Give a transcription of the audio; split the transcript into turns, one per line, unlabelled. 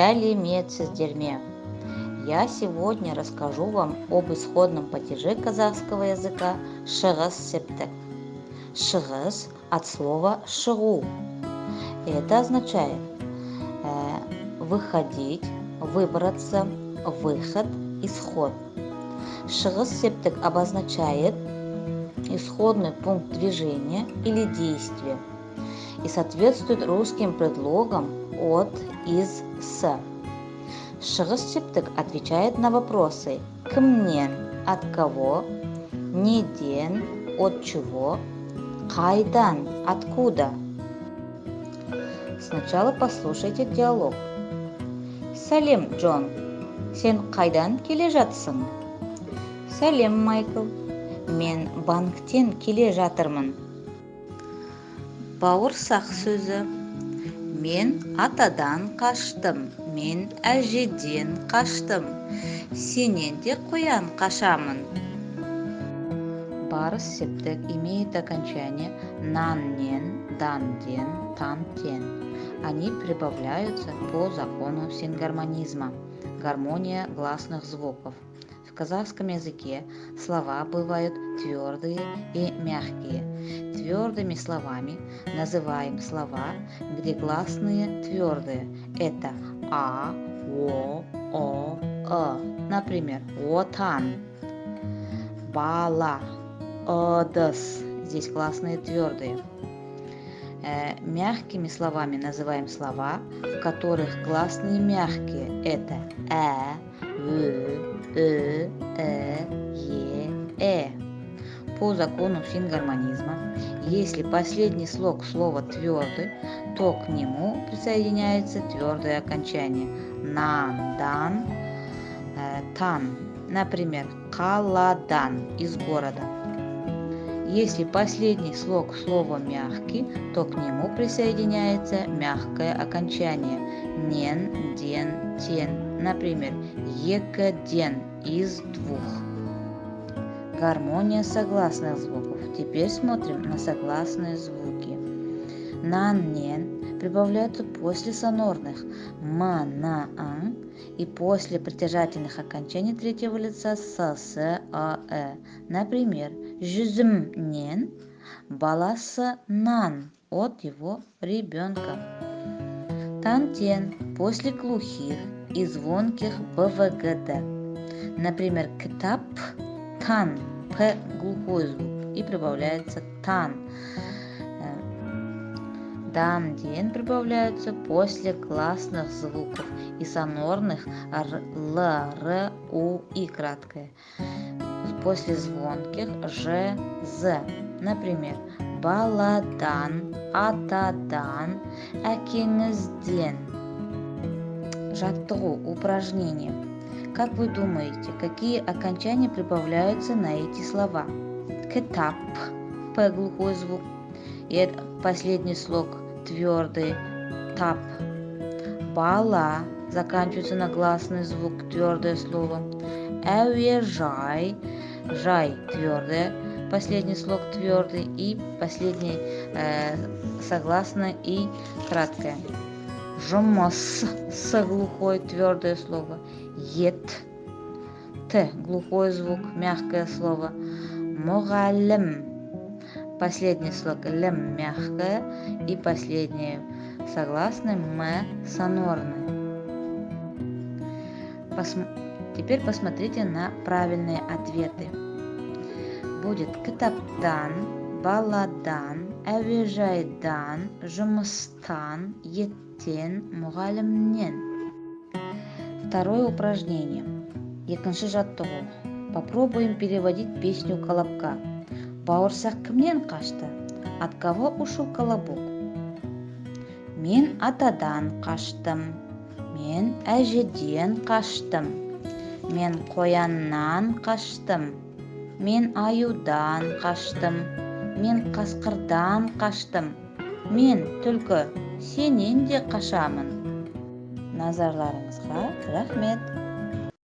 Сәлеметсіздер ме? Я сегодня расскажу вам об исходном падеже казахского языка шығыс септік. Шығыс от слова шығу. Это означает выходить, выбраться, выход, исход. Шығыс септік обозначает исходный пункт движения или действия и соответствует русским предлогам от, из, с. Шығыс септік отвечает на вопросы кімнен, от кого, неден, от чего, қайдан, откуда. Сначала послушайте диалог. Сәлем, Джон. Сен қайдан келе жатсың? Сәлем, Майкл. Мен банктен келе жатырмын. Бауырсақ сөзі. Мен атадан қаштым. Мен әжеден қаштым. Сенен де қоян қашамын. Барыс септік имеет окончание нан-нен, дан-ден, тан-тен. Они прибавляются по закону сингармонизма, гармония гласных звуков. В казахском языке слова бывают твердые и мягкие. Твердыми словами называем слова, где гласные твердые. Это а, о, о. Например, отан, бала, одас. Здесь гласные твердые. Мягкими словами называем слова, в которых гласные мягкие. Это е. По закону сингармонизма, если последний слог слова твердый, то к нему присоединяется твердое окончание нан, дан, тан. Например, каладан, из города. Если последний слог слова мягкий, то к нему присоединяется мягкое окончание нен, ден, тен. Например, екаден, из двух. Гармония согласных звуков. Теперь смотрим на согласные звуки. Нан, нен прибавляются после сонорных ма, на, ан и после притяжательных окончаний третьего лица с, а, Например, жүзім нен, баласы нан, от его ребенка. Тан-тен после глухих и звонких бвгд. Например, кітап, тан, п глухой звук и прибавляется тан. Дан-ден прибавляются после гласных звуков и сонорных л, р, у и краткое. После звонких ж, з. Например, баладан, атадан, әкеңізден. Жаттығу, упражнение. Как вы думаете, какие окончания прибавляются на эти слова? Кітап, п глухой звук. И это последний слог твердый, тап. Бала заканчивается на гласный звук, твердое слово. Әуежай, жай твердое, последний слог твердый и последний согласное и краткое. Жұмыс, с глухой, твердое слово. Ет, т глухой звук, мягкое слово. Мұғалім, последний слог лем мягкое и последнее согласное м сонорное. Теперь посмотрите на правильные ответы. Будет кітаптан, баладан, әуежайдан, жұмыстан, еттен, мұғалімнен. Второе упражнение. Екінші жаттығу. Попробуем переводить песню Колобка. Бауырсақ кімнен қашты? От кого ушел колобок? Мен атадан қаштым. Мен әжеден қаштым. Мен қояннан қаштым. Мен аюдан қаштым. Мен қасқырдан қаштым. Мен түлкі, сенен де қашамын. Назарларыңызға рахмет.